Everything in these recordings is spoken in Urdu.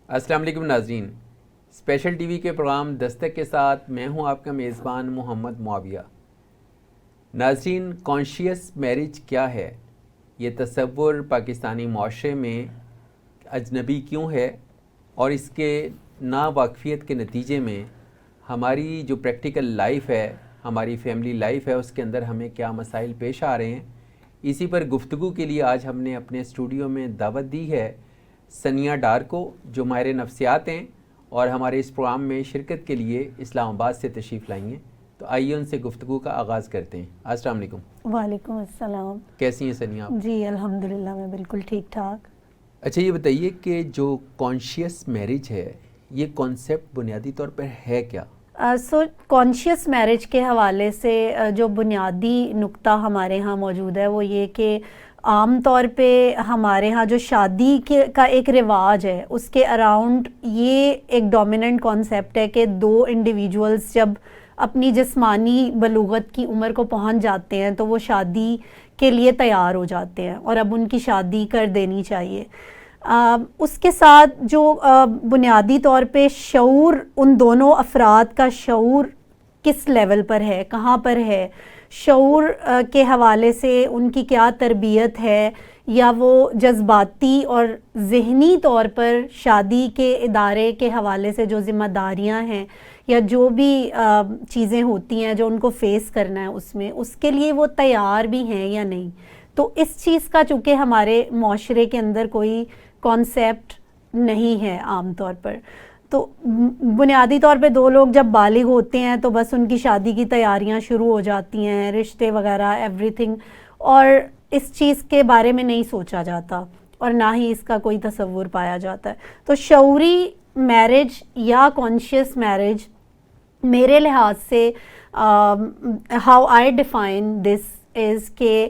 السلام علیکم ناظرین، اسپیشل ٹی وی کے پروگرام دستک کے ساتھ میں ہوں آپ کا میزبان محمد معاویہ۔ ناظرین، کانشیس میرج کیا ہے؟ یہ تصور پاکستانی معاشرے میں اجنبی کیوں ہے، اور اس کے ناواقفیت کے نتیجے میں ہماری جو پریکٹیکل لائف ہے، ہماری فیملی لائف ہے، اس کے اندر ہمیں کیا مسائل پیش آ رہے ہیں؟ اسی پر گفتگو کے لیے آج ہم نے اپنے اسٹوڈیو میں دعوت دی ہے ثنیہ ڈار کو، جو ماہر نفسیات ہیں اور ہمارے اس پروگرام میں شرکت کے لیے اسلام آباد سے تشریف لائی ہیں۔ تو آئیے ان سے گفتگو کا آغاز کرتے ہیں۔ السلام علیکم۔ وعلیکم السلام۔ کیسی ہیں ثنیہ آپ؟ جی الحمدللہ، میں بالکل ٹھیک ٹھاک۔ اچھا، یہ بتائیے کہ جو کانشیس میرج ہے، یہ کانسیپٹ بنیادی طور پر ہے کیا؟ کانشیس میرج کے حوالے سے جو بنیادی نقطہ ہمارے ہاں موجود ہے وہ یہ کہ عام طور پہ ہمارے ہاں جو شادی کا ایک رواج ہے اس کے اراؤنڈ یہ ایک ڈومیننٹ کانسیپٹ ہے کہ دو انڈیویجولز جب اپنی جسمانی بلوغت کی عمر کو پہنچ جاتے ہیں تو وہ شادی کے لیے تیار ہو جاتے ہیں اور اب ان کی شادی کر دینی چاہیے۔ اس کے ساتھ جو بنیادی طور پہ شعور، ان دونوں افراد کا شعور کس لیول پر ہے، کہاں پر ہے، شعور کے حوالے سے ان کی کیا تربیت ہے، یا وہ جذباتی اور ذہنی طور پر شادی کے ادارے کے حوالے سے جو ذمہ داریاں ہیں یا جو بھی چیزیں ہوتی ہیں جو ان کو فیس کرنا ہے اس کے لیے وہ تیار بھی ہیں یا نہیں۔ تو اس چیز کا چونکہ ہمارے معاشرے کے اندر کوئی کانسیپٹ نہیں ہے عام طور پر، تو بنیادی طور پہ دو لوگ جب بالغ ہوتے ہیں تو بس ان کی شادی کی تیاریاں شروع ہو جاتی ہیں، رشتے وغیرہ ایوری تھنگ، اور اس چیز کے بارے میں نہیں سوچا جاتا اور نہ ہی اس کا کوئی تصور پایا جاتا ہے۔ تو شعوری میرج یا کانشیس میرج میرے لحاظ سے ہاؤ آئی ڈیفائن دس از کہ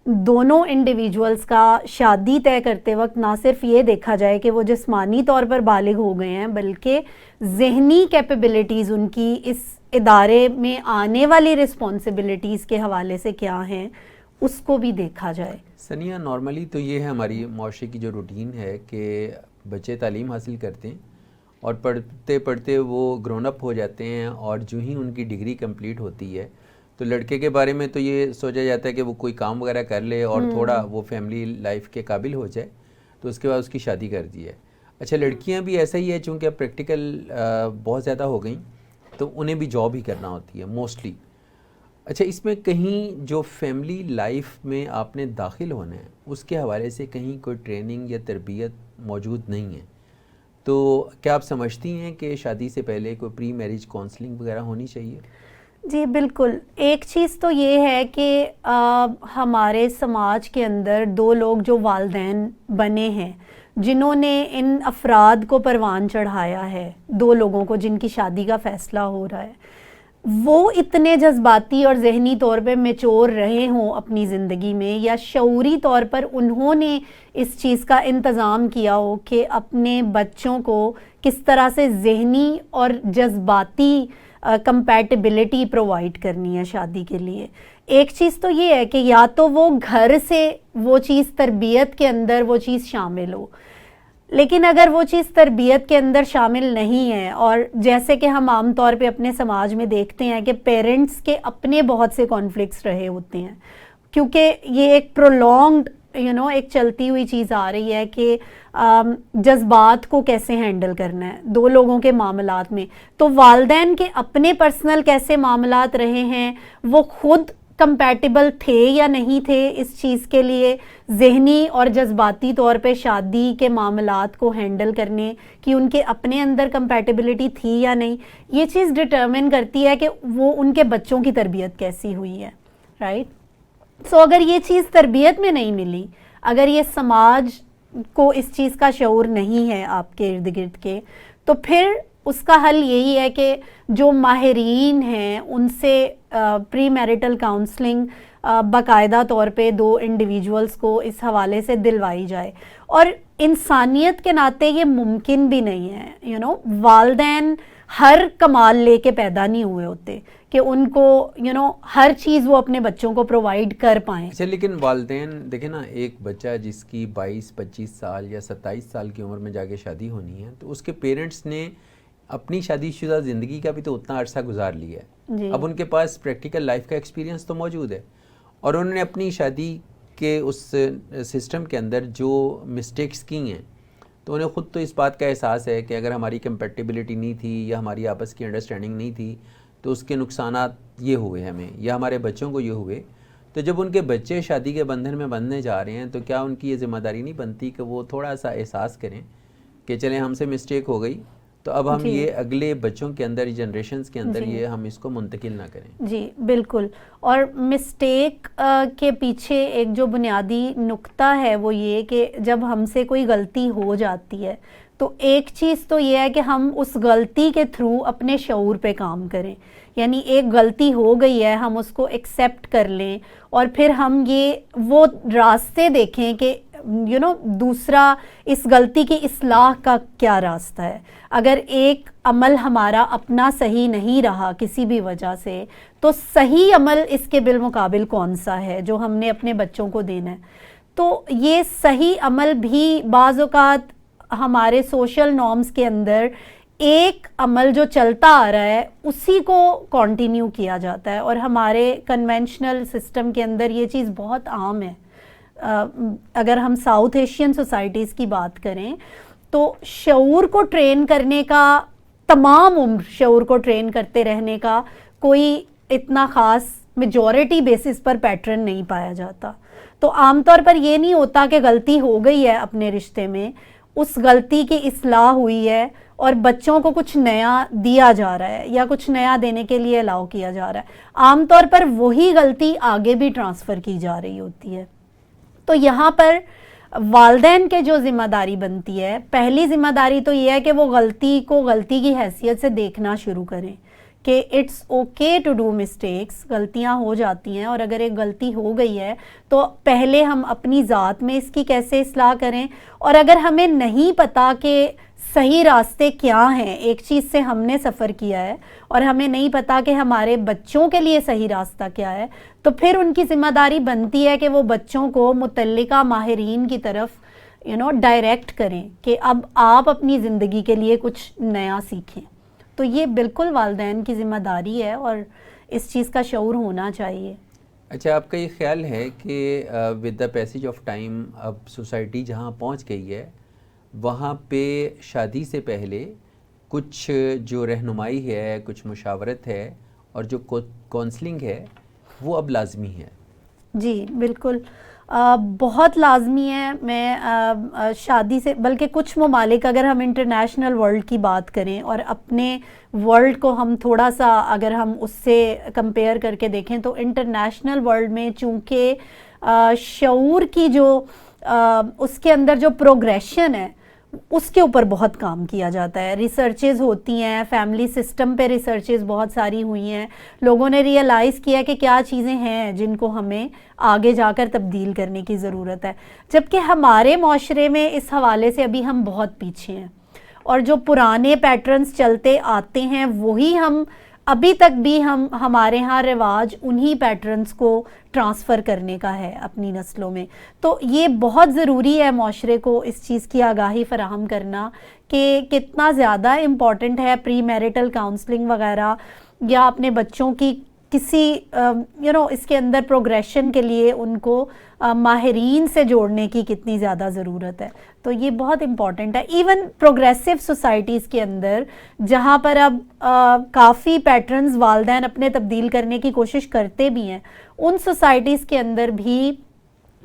دونوں انڈیویجولز کا شادی طے کرتے وقت نہ صرف یہ دیکھا جائے کہ وہ جسمانی طور پر بالغ ہو گئے ہیں، بلکہ ذہنی کیپیبلٹیز ان کی اس ادارے میں آنے والی رسپانسبلٹیز کے حوالے سے کیا ہیں اس کو بھی دیکھا جائے۔ ثنیہ، نارملی تو یہ ہے ہماری معاشرے کی جو روٹین ہے کہ بچے تعلیم حاصل کرتے ہیں اور پڑھتے پڑھتے وہ گرون اپ ہو جاتے ہیں، اور جو ہی ان کی ڈگری کمپلیٹ ہوتی ہے تو لڑکے کے بارے میں تو یہ سوچا جاتا ہے کہ وہ کوئی کام وغیرہ کر لے اور تھوڑا وہ فیملی لائف کے قابل ہو جائے تو اس کے بعد اس کی شادی کر دی ہے۔ اچھا، لڑکیاں بھی ایسا ہی ہے، چونکہ اب پریکٹیکل بہت زیادہ ہو گئیں تو انہیں بھی جاب ہی کرنا ہوتی ہے موسٹلی۔ اچھا، اس میں کہیں جو فیملی لائف میں آپ نے داخل ہونا ہے اس کے حوالے سے کہیں کوئی ٹریننگ یا تربیت موجود نہیں ہے، تو کیا آپ سمجھتی ہیں کہ شادی سے پہلے کوئی پری میرج کاؤنسلنگ وغیرہ ہونی چاہیے؟ جی بالکل۔ ایک چیز تو یہ ہے کہ ہمارے سماج کے اندر دو لوگ جو والدین بنے ہیں، جنہوں نے ان افراد کو پروان چڑھایا ہے، دو لوگوں کو جن کی شادی کا فیصلہ ہو رہا ہے، وہ اتنے جذباتی اور ذہنی طور پہ میچور رہے ہوں اپنی زندگی میں، یا شعوری طور پر انہوں نے اس چیز کا انتظام کیا ہو کہ اپنے بچوں کو کس طرح سے ذہنی اور جذباتی کمپیٹیبلٹی پرووائڈ کرنی ہے شادی کے لیے۔ ایک چیز تو یہ ہے کہ یا تو وہ گھر سے وہ چیز تربیت کے اندر وہ چیز شامل ہو، لیکن اگر وہ چیز تربیت کے اندر شامل نہیں ہے، اور جیسے کہ ہم عام طور پہ اپنے سماج میں دیکھتے ہیں کہ پیرنٹس کے اپنے بہت سے کانفلکٹس رہے ہوتے ہیں، کیونکہ یہ ایک پرولونگڈ ایک چلتی ہوئی چیز آ رہی ہے کہ جذبات کو کیسے ہینڈل کرنا ہے دو لوگوں کے معاملات میں، تو والدین کے اپنے پرسنل کیسے معاملات رہے ہیں، وہ خود کمپیٹیبل تھے یا نہیں تھے اس چیز کے لیے، ذہنی اور جذباتی طور پہ شادی کے معاملات کو ہینڈل کرنے کی ان کے اپنے اندر کمپیٹیبلٹی تھی یا نہیں، یہ چیز ڈٹرمن کرتی ہے کہ وہ ان کے بچوں کی تربیت کیسی ہوئی ہے، رائٹ؟ سو اگر یہ چیز تربیت میں نہیں ملی، اگر یہ سماج کو اس چیز کا شعور نہیں ہے آپ کے ارد گرد کے، تو پھر اس کا حل یہی ہے کہ جو ماہرین ہیں ان سے پری میرٹل کاؤنسلنگ باقاعدہ طور پہ دو انڈیویجولز کو اس حوالے سے دلوائی جائے۔ اور انسانیت کے ناطے یہ ممکن بھی نہیں ہے، والدین ہر کمال لے کے پیدا نہیں ہوئے ہوتے، کہ ان کو ہر چیز وہ اپنے بچوں کو پرووائڈ کر پائیں. اچھا لیکن والدین دیکھیں نا، ایک بچہ جس کی 22-25 سال یا 27 سال کی عمر میں جا کے شادی ہونی ہے، تو اس کے پیرنٹس نے اپنی شادی شدہ زندگی کا بھی تو اتنا عرصہ گزار لیا ہے. اب ان کے پاس پریکٹیکل لائف کا ایکسپیرینس تو موجود ہے، اور انہوں نے اپنی شادی کے اس سسٹم کے اندر جو مسٹیکس کی ہیں، تو انہیں خود تو اس بات کا احساس ہے کہ اگر ہماری کمپیٹیبلٹی نہیں تھی یا ہماری آپس کی انڈرسٹینڈنگ نہیں تھی تو اس کے نقصانات یہ ہوئے ہمیں یا ہمارے بچوں کو یہ ہوئے. تو جب ان کے بچے شادی کے بندھن میں بندھنے جا رہے ہیں تو کیا ان کی یہ ذمہ داری نہیں بنتی کہ وہ تھوڑا سا احساس کریں کہ چلیں ہم سے مسٹیک ہو گئی، تو اب ہم یہ اگلے بچوں کے اندر، جنریشنز کے اندر یہ ہم اس کو منتقل نہ کریں. جی بالکل. اور مسٹیک کے پیچھے ایک جو بنیادی نقطہ ہے وہ یہ کہ جب ہم سے کوئی غلطی ہو جاتی ہے تو ایک چیز تو یہ ہے کہ ہم اس غلطی کے تھرو اپنے شعور پہ کام کریں. یعنی ایک غلطی ہو گئی ہے، ہم اس کو ایکسیپٹ کر لیں اور پھر ہم وہ راستے دیکھیں کہ دوسرا اس غلطی کی اصلاح کا کیا راستہ ہے. اگر ایک عمل ہمارا اپنا صحیح نہیں رہا کسی بھی وجہ سے، تو صحیح عمل اس کے بالمقابل کون سا ہے جو ہم نے اپنے بچوں کو دینا ہے. تو یہ صحیح عمل بھی بعض اوقات ہمارے سوشل نارمز کے اندر ایک عمل جو چلتا آ رہا ہے اسی کو کنٹینیو کیا جاتا ہے، اور ہمارے کنونشنل سسٹم کے اندر یہ چیز بہت عام ہے. اگر ہم ساؤتھ ایشین سوسائٹیز کی بات کریں تو شعور کو ٹرین کرنے کا، تمام عمر شعور کو ٹرین کرتے رہنے کا کوئی اتنا خاص میجورٹی بیسس پر پیٹرن نہیں پایا جاتا. تو عام طور پر یہ نہیں ہوتا کہ غلطی ہو گئی ہے اپنے رشتے میں، اس غلطی کی اصلاح ہوئی ہے اور بچوں کو کچھ نیا دیا جا رہا ہے یا کچھ نیا دینے کے لیے الاؤ کیا جا رہا ہے. عام طور پر وہی غلطی آگے بھی ٹرانسفر کی جا رہی ہوتی ہے. تو یہاں پر والدین کے جو ذمہ داری بنتی ہے، پہلی ذمہ داری تو یہ ہے کہ وہ غلطی کو غلطی کی حیثیت سے دیکھنا شروع کریں کہ it's okay to do mistakes. غلطیاں ہو جاتی ہیں، اور اگر ایک غلطی ہو گئی ہے تو پہلے ہم اپنی ذات میں اس کی کیسے اصلاح کریں. اور اگر ہمیں نہیں پتا کہ صحیح راستے کیا ہیں، ایک چیز سے ہم نے سفر کیا ہے اور ہمیں نہیں پتا کہ ہمارے بچوں کے لیے صحیح راستہ کیا ہے، تو پھر ان کی ذمہ داری بنتی ہے کہ وہ بچوں کو متعلقہ ماہرین کی طرف ڈائریکٹ کریں کہ اب آپ اپنی زندگی کے لیے کچھ نیا سیکھیں. تو یہ بالکل والدین کی ذمہ داری ہے اور اس چیز کا شعور ہونا چاہیے. اچھا، آپ کا یہ خیال ہے کہ with the passage of time اب سوسائٹی جہاں پہنچ گئی ہے وہاں پہ شادی سے پہلے کچھ جو رہنمائی ہے، کچھ مشاورت ہے اور جو کونسلنگ ہے وہ اب لازمی ہے؟ جی بالکل، بہت لازمی ہے. میں شادی سے بلکہ کچھ ممالک، اگر ہم انٹرنیشنل ورلڈ کی بات کریں اور اپنے ورلڈ کو ہم تھوڑا سا اگر ہم اس سے کمپیئر کر کے دیکھیں تو انٹرنیشنل ورلڈ میں چونکہ شعور کی جو اس کے اندر جو پروگریشن ہے اس کے اوپر بہت کام کیا جاتا ہے. ریسرچز ہوتی ہیں، فیملی سسٹم پہ ریسرچز بہت ساری ہوئی ہیں. لوگوں نے ریئلائز کیا کہ کیا چیزیں ہیں جن کو ہمیں آگے جا کر تبدیل کرنے کی ضرورت ہے، جبکہ ہمارے معاشرے میں اس حوالے سے ابھی ہم بہت پیچھے ہیں، اور جو پرانے پیٹرنز چلتے آتے ہیں وہی ہم ابھی تک بھی ہمارے ہاں رواج انہی پیٹرنز کو ٹرانسفر کرنے کا ہے اپنی نسلوں میں. تو یہ بہت ضروری ہے معاشرے کو اس چیز کی آگاہی فراہم کرنا کہ کتنا زیادہ امپورٹنٹ ہے پری میرٹل کاؤنسلنگ وغیرہ، یا اپنے بچوں کی کسی اس کے اندر پروگریشن کے لیے ان کو ماہرین سے جوڑنے کی کتنی زیادہ ضرورت ہے. تو یہ بہت امپورٹنٹ ہے. ایون پروگریسو سوسائٹیز کے اندر جہاں پر اب کافی پیٹرنز والدین اپنے تبدیل کرنے کی کوشش کرتے بھی ہیں، ان سوسائٹیز کے اندر بھی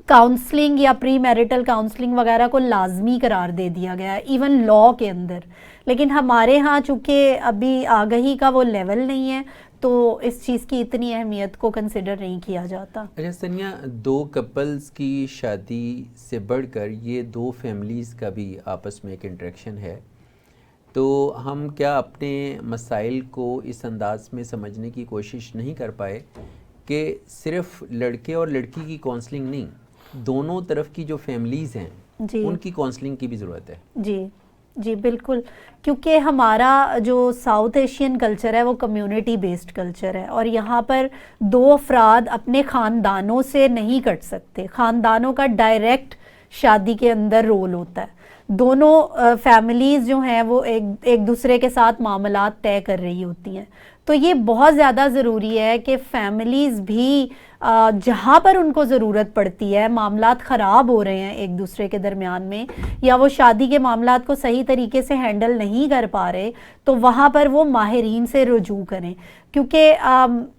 کاؤنسلنگ یا پری میرٹل کاؤنسلنگ وغیرہ کو لازمی قرار دے دیا گیا ہے، ایون لا کے اندر. لیکن ہمارے ہاں چونکہ ابھی آگہی کا وہ لیول نہیں ہے تو اس چیز کی اتنی اہمیت کو کنسیڈر نہیں کیا جاتا. اچھا ثانیہ، دو کپلز کی شادی سے بڑھ کر یہ دو فیملیز کا بھی آپس میں ایک انٹریکشن ہے، تو ہم کیا اپنے مسائل کو اس انداز میں سمجھنے کی کوشش نہیں کر پائے کہ صرف لڑکے اور لڑکی کی کونسلنگ نہیں، دونوں طرف کی جو فیملیز ہیں جی ان کی کونسلنگ کی بھی ضرورت ہے؟ جی جی بالکل، کیونکہ ہمارا جو ساؤتھ ایشین کلچر ہے وہ کمیونٹی بیسڈ کلچر ہے، اور یہاں پر دو افراد اپنے خاندانوں سے نہیں کٹ سکتے. خاندانوں کا ڈائریکٹ شادی کے اندر رول ہوتا ہے. دونوں فیملیز جو ہیں وہ ایک دوسرے کے ساتھ معاملات طے کر رہی ہوتی ہیں. تو یہ بہت زیادہ ضروری ہے کہ فیملیز بھی جہاں پر ان کو ضرورت پڑتی ہے، معاملات خراب ہو رہے ہیں ایک دوسرے کے درمیان میں، یا وہ شادی کے معاملات کو صحیح طریقے سے ہینڈل نہیں کر پا رہے، تو وہاں پر وہ ماہرین سے رجوع کریں. کیونکہ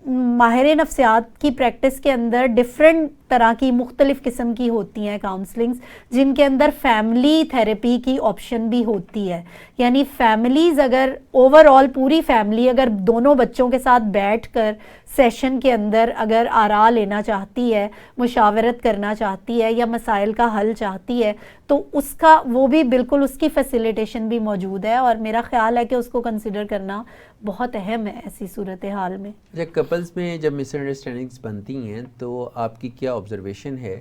ماہر نفسیات کی پریکٹس کے اندر ڈفرینٹ طرح کی مختلف قسم کی ہوتی ہیں کاؤنسلنگز، جن کے اندر فیملی تھیراپی کی آپشن بھی ہوتی ہے. یعنی فیملیز اگر اوور آل پوری فیملی اگر دونوں بچوں کے ساتھ بیٹھ کر سیشن کے اندر اگر آرا لینا چاہتی ہے، مشاورت کرنا چاہتی ہے، یا مسائل کا حل چاہتی ہے، تو اس کا وہ بھی بالکل اس کی فیسیلیٹیشن بھی موجود ہے. اور میرا خیال ہے کہ اس کو کنسیڈر کرنا بہت اہم ہے ایسی صورتحال میں. اچھا، کپلز میں جب مس انڈرسٹینڈنگس بنتی ہیں تو آپ کی کیا آبزرویشن ہے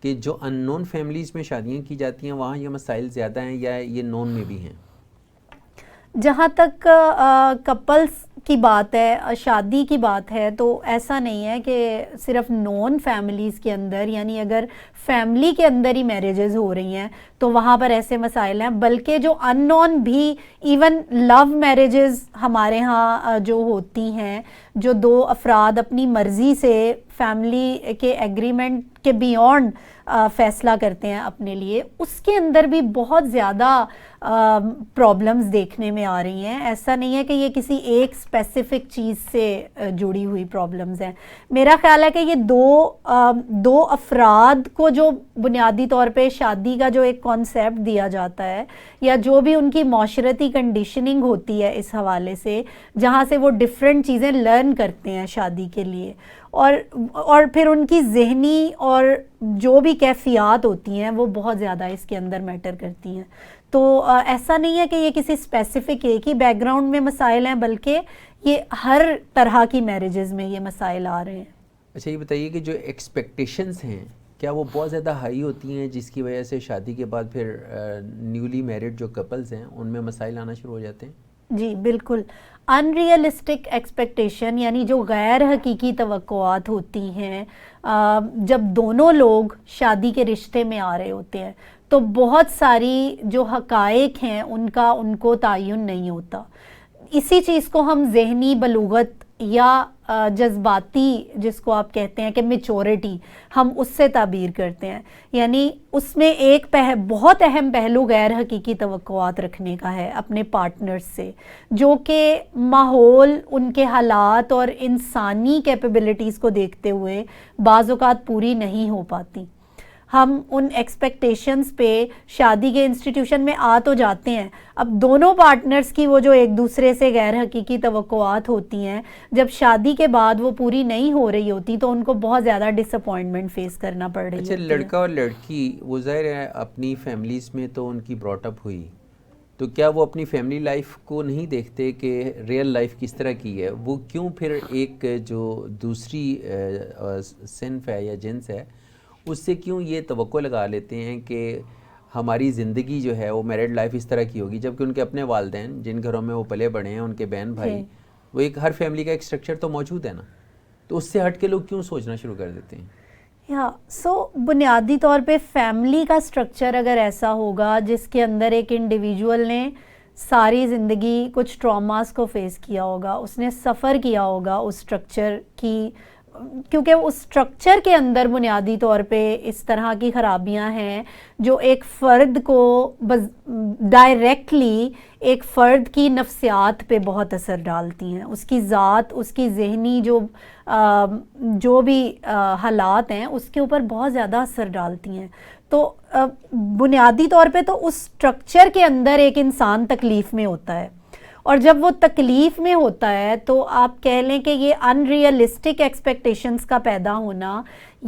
کہ جو ان نون فیملیز میں شادیاں کی جاتی ہیں وہاں یہ مسائل زیادہ ہیں یا یہ نون میں بھی ہیں؟ جہاں تک کپلز کی بات ہے، شادی کی بات ہے، تو ایسا نہیں ہے کہ صرف نون فیملیز کے اندر، یعنی اگر فیملی کے اندر ہی میریجز ہو رہی ہیں تو وہاں پر ایسے مسائل ہیں، بلکہ جو ان نون بھی ایون لو میریجز ہمارے ہاں جو ہوتی ہیں، جو دو افراد اپنی مرضی سے فیملی کے ایگریمنٹ کے بیونڈ فیصلہ کرتے ہیں اپنے لیے، اس کے اندر بھی بہت زیادہ پرابلمز دیکھنے میں آ رہی ہیں. ایسا نہیں ہے کہ یہ کسی ایک اسپیسیفک چیز سے جڑی ہوئی پرابلمز ہیں. میرا خیال ہے کہ یہ دو افراد کو جو بنیادی طور پہ شادی کا جو ایک کانسیپٹ دیا جاتا ہے، یا جو بھی ان کی معاشرتی کنڈیشننگ ہوتی ہے اس حوالے سے، جہاں سے وہ ڈفرینٹ چیزیں لرن کرتے ہیں شادی کے لیے، اور پھر ان کی ذہنی اور جو بھی کیفیات ہوتی ہیں وہ بہت زیادہ اس کے اندر میٹر کرتی ہیں. تو ایسا نہیں ہے کہ یہ کسی اسپیسیفک ایک ہی بیک گراؤنڈ میں مسائل ہیں، بلکہ یہ ہر طرح کی میرجز میں یہ مسائل آ رہے ہیں. اچھا، یہ بتائیے کہ جو ایکسپیکٹیشنز ہیں کیا وہ بہت زیادہ ہائی ہوتی ہیں جس کی وجہ سے شادی کے بعد پھر نیولی میرڈ جو کپلز ہیں ان میں مسائل آنا شروع ہو جاتے ہیں؟ جی بالکل. ان ریئلسٹک ایکسپیکٹیشن یعنی جو غیر حقیقی توقعات ہوتی ہیں جب دونوں لوگ شادی کے رشتے میں آ رہے ہوتے ہیں، تو بہت ساری جو حقائق ہیں ان کو تعین نہیں ہوتا. اسی چیز کو ہم ذہنی بلوغت یا جذباتی، جس کو آپ کہتے ہیں کہ میچورٹی، ہم اس سے تعبیر کرتے ہیں. یعنی اس میں ایک بہت اہم پہلو غیر حقیقی توقعات رکھنے کا ہے اپنے پارٹنرز سے، جو کہ ماحول، ان کے حالات اور انسانی کیپیبلٹیز کو دیکھتے ہوئے بعض اوقات پوری نہیں ہو پاتی. ہم ان ایکسپیکٹیشنز پہ شادی کے انسٹیٹیوشن میں آ تو جاتے ہیں، اب دونوں پارٹنرز کی وہ جو ایک دوسرے سے غیر حقیقی توقعات ہوتی ہیں، جب شادی کے بعد وہ پوری نہیں ہو رہی ہوتی تو ان کو بہت زیادہ ڈس اپوائنٹمنٹ فیس کرنا پڑ رہی ہوتی ہے. اچھا، لڑکا اور لڑکی وہ ظاہر ہے اپنی فیملیز میں تو ان کی براٹ اپ ہوئی، تو کیا وہ اپنی فیملی لائف کو نہیں دیکھتے کہ ریئل لائف کس طرح کی ہے؟ وہ کیوں پھر ایک جو دوسری صنف ہے یا جنس ہے اس سے کیوں یہ توقع لگا لیتے ہیں کہ ہماری زندگی جو ہے وہ میرڈ لائف اس طرح کی ہوگی، جبکہ ان کے اپنے والدین جن گھروں میں وہ پلے بڑھے ہیں، ان کے بہن بھائی، وہ ایک ہر فیملی کا ایک سٹرکچر تو موجود ہے نا، تو اس سے ہٹ کے لوگ کیوں سوچنا شروع کر دیتے ہیں؟ بنیادی طور پہ فیملی کا سٹرکچر اگر ایسا ہوگا جس کے اندر ایک انڈیویجول نے ساری زندگی کچھ ٹراماز کو فیس کیا ہوگا، اس نے سفر کیا ہوگا اس سٹرکچر کی، کیونکہ اس سٹرکچر کے اندر بنیادی طور پہ اس طرح کی خرابیاں ہیں جو ایک فرد کو ڈائریکٹلی ایک فرد کی نفسیات پہ بہت اثر ڈالتی ہیں، اس کی ذات، اس کی ذہنی جو بھی حالات ہیں اس کے اوپر بہت زیادہ اثر ڈالتی ہیں. تو بنیادی طور پہ تو اس سٹرکچر کے اندر ایک انسان تکلیف میں ہوتا ہے، اور جب وہ تکلیف میں ہوتا ہے تو آپ کہہ لیں کہ یہ ان ریئلسٹک ایکسپیکٹیشنز کا پیدا ہونا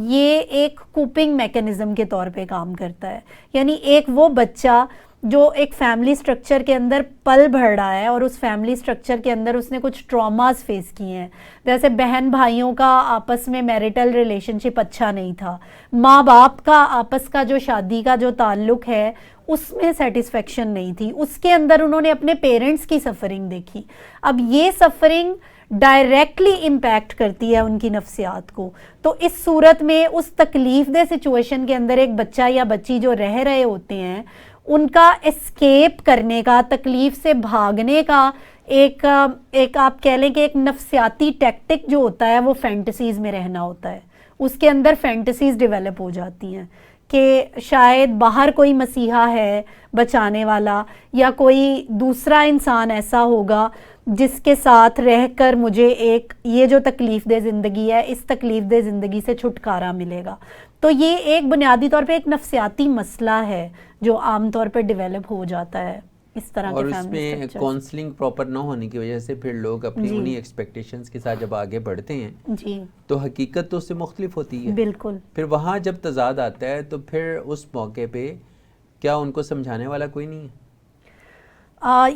یہ ایک کوپنگ میکینزم کے طور پہ کام کرتا ہے. یعنی ایک وہ بچہ جو ایک فیملی سٹرکچر کے اندر پل بڑھ رہا ہے اور اس فیملی سٹرکچر کے اندر اس نے کچھ ٹراماز فیس کیے ہیں، جیسے بہن بھائیوں کا آپس میں میریٹل ریلیشن شپ اچھا نہیں تھا، ماں باپ کا آپس کا جو شادی کا جو تعلق ہے اس میں سیٹسفیکشن نہیں تھی، اس کے اندر انہوں نے اپنے پیرنٹس کی سفرنگ دیکھی. اب یہ سفرنگ ڈائریکٹلی امپیکٹ کرتی ہے ان کی نفسیات کو. تو اس صورت میں اس تکلیف دہ سچویشن کے اندر ایک بچہ یا بچی جو رہ رہے ہوتے ہیں، ان کا اسکیپ کرنے کا، تکلیف سے بھاگنے کا ایک آپ کہہ لیں کہ ایک نفسیاتی ٹیکٹک جو ہوتا ہے وہ فینٹسیز میں رہنا ہوتا ہے. اس کے اندر فینٹسیز ڈیولپ ہو جاتی ہیں کہ شاید باہر کوئی مسیحا ہے بچانے والا، یا کوئی دوسرا انسان ایسا ہوگا جس کے ساتھ رہ کر مجھے ایک یہ جو تکلیف دہ زندگی ہے اس تکلیف دہ زندگی سے چھٹکارا ملے گا. تو یہ ایک بنیادی طور پہ ایک نفسیاتی مسئلہ ہے جو عام طور پہ ڈیولپ ہو جاتا ہے اس طرح کے اور اس فیملی میں اسٹرکچر. کاؤنسلنگ پراپر نہ ہونے کی وجہ سے پھر لوگ اپنی انہی ایکسپیکٹیشنز کے ساتھ جب آگے بڑھتے ہیں جی تو حقیقت تو اس سے مختلف ہوتی ہے. بالکل. پھر وہاں جب تضاد آتا ہے تو پھر اس موقع پہ کیا ان کو سمجھانے والا کوئی نہیں ہے؟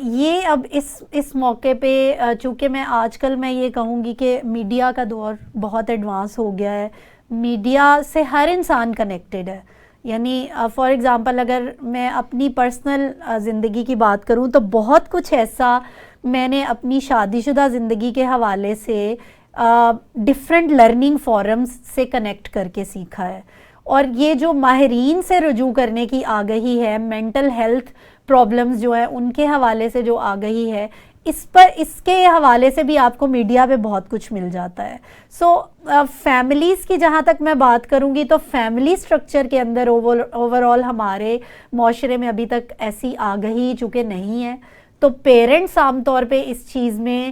یہ اب اس موقع پہ چونکہ آج کل میں یہ کہوں گی کہ میڈیا کا دور بہت ایڈوانس ہو گیا ہے، میڈیا سے ہر انسان کنیکٹڈ ہے. یعنی فار ایگزامپل اگر میں اپنی پرسنل زندگی کی بات کروں تو بہت کچھ ایسا میں نے اپنی شادی شدہ زندگی کے حوالے سے ڈفرینٹ لرننگ فورمز سے کنیکٹ کر کے سیکھا ہے. اور یہ جو ماہرین سے رجوع کرنے کی آگہی ہے، مینٹل ہیلتھ پرابلمز جو ہیں ان کے حوالے سے جو آگہی ہے، اس کے حوالے سے بھی آپ کو میڈیا پہ بہت کچھ مل جاتا ہے. سو فیملیز کی جہاں تک میں بات کروں گی تو فیملی سٹرکچر کے اندر اوور آل ہمارے معاشرے میں ابھی تک ایسی آگہی چونکہ نہیں ہے. تو پیرنٹس عام طور پہ اس چیز میں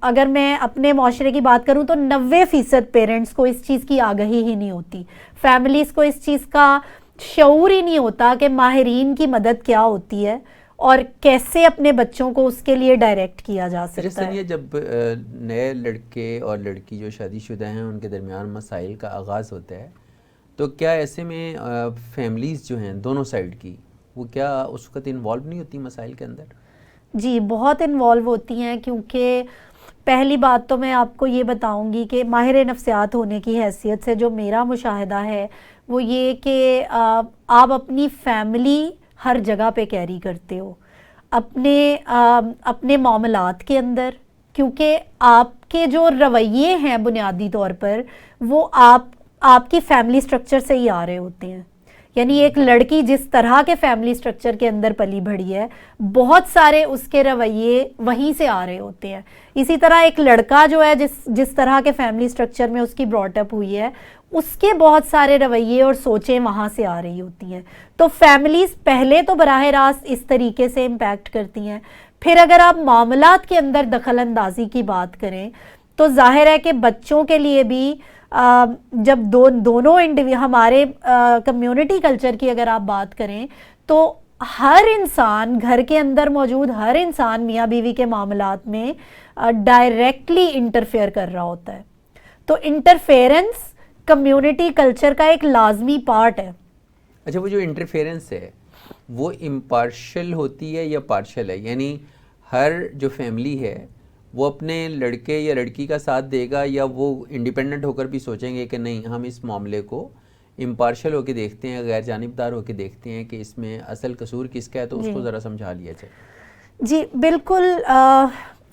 اگر میں اپنے معاشرے کی بات کروں تو 90% پیرنٹس کو اس چیز کی آگہی ہی نہیں ہوتی، فیملیز کو اس چیز کا شعور ہی نہیں ہوتا کہ ماہرین کی مدد کیا ہوتی ہے اور کیسے اپنے بچوں کو اس کے لیے ڈائریکٹ کیا جا سکتا ہے. جب نئے لڑکے اور لڑکی جو شادی شدہ ہیں ان کے درمیان مسائل کا آغاز ہوتا ہے تو کیا ایسے میں فیملیز جو ہیں دونوں سائڈ کی وہ کیا اس وقت انوالو نہیں ہوتی مسائل کے اندر؟ جی بہت انوالو ہوتی ہیں، کیونکہ پہلی بات تو میں آپ کو یہ بتاؤں گی کہ ماہر نفسیات ہونے کی حیثیت سے جو میرا مشاہدہ ہے وہ یہ کہ آپ اپنی فیملی ہر جگہ پہ کیری کرتے ہو اپنے معاملات کے اندر، کیونکہ آپ کے جو رویے ہیں بنیادی طور پر وہ آپ کی فیملی سٹرکچر سے ہی آ رہے ہوتے ہیں. یعنی ایک لڑکی جس طرح کے فیملی سٹرکچر کے اندر پلی بڑھی ہے بہت سارے اس کے رویے وہیں سے آ رہے ہوتے ہیں. اسی طرح ایک لڑکا جو ہے جس طرح کے فیملی سٹرکچر میں اس کی براٹ اپ ہوئی ہے اس کے بہت سارے رویے اور سوچیں وہاں سے آ رہی ہوتی ہیں. تو فیملیز پہلے تو براہ راست اس طریقے سے امپیکٹ کرتی ہیں. پھر اگر آپ معاملات کے اندر دخل اندازی کی بات کریں تو ظاہر ہے کہ بچوں کے لیے بھی جب دونوں ہمارے کمیونٹی کلچر کی اگر آپ بات کریں تو ہر انسان گھر کے اندر موجود ہر انسان میاں بیوی کے معاملات میں ڈائریکٹلی انٹرفیئر کر رہا ہوتا ہے. تو انٹرفیئرنس کمیونٹی کلچر کا ایک لازمی پارٹ ہے. اچھا، وہ جو انٹرفیئرنس ہے وہ امپارشل ہوتی ہے یا پارشل ہے؟ یعنی ہر جو فیملی ہے وہ اپنے لڑکے یا لڑکی کا ساتھ دے گا یا وہ انڈیپینڈنٹ ہو کر بھی سوچیں گے کہ نہیں ہم اس معاملے کو امپارشل ہو کے دیکھتے ہیں، غیر جانبدار ہو کے دیکھتے ہیں کہ اس میں اصل قصور کس کا ہے تو اس کو ذرا سمجھا لیا جائے. جی بالکل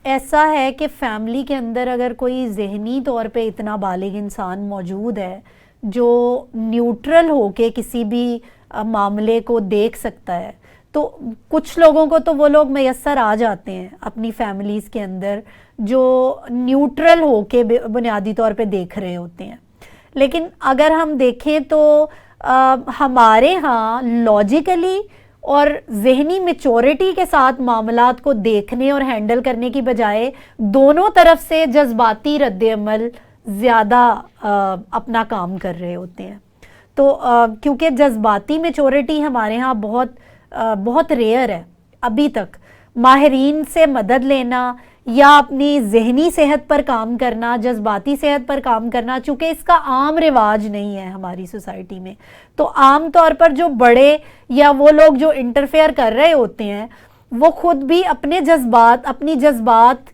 ایسا ہے کہ فیملی کے اندر اگر کوئی ذہنی طور پہ اتنا بالغ انسان موجود ہے جو نیوٹرل ہو کے کسی بھی معاملے کو دیکھ سکتا ہے تو کچھ لوگوں کو تو وہ لوگ میسر آ جاتے ہیں اپنی فیملیز کے اندر جو نیوٹرل ہو کے بنیادی طور پہ دیکھ رہے ہوتے ہیں. لیکن اگر ہم دیکھیں تو ہمارے ہاں لاجیکلی اور ذہنی میچورٹی کے ساتھ معاملات کو دیکھنے اور ہینڈل کرنے کی بجائے دونوں طرف سے جذباتی رد عمل زیادہ اپنا کام کر رہے ہوتے ہیں. تو کیونکہ جذباتی میچورٹی ہمارے ہاں بہت ریئر ہے ابھی تک. ماہرین سے مدد لینا یا اپنی ذہنی صحت پر کام کرنا، جذباتی صحت پر کام کرنا، چونکہ اس کا عام رواج نہیں ہے ہماری سوسائٹی میں، تو عام طور پر جو بڑے یا وہ لوگ جو انٹرفیئر کر رہے ہوتے ہیں وہ خود بھی اپنے جذبات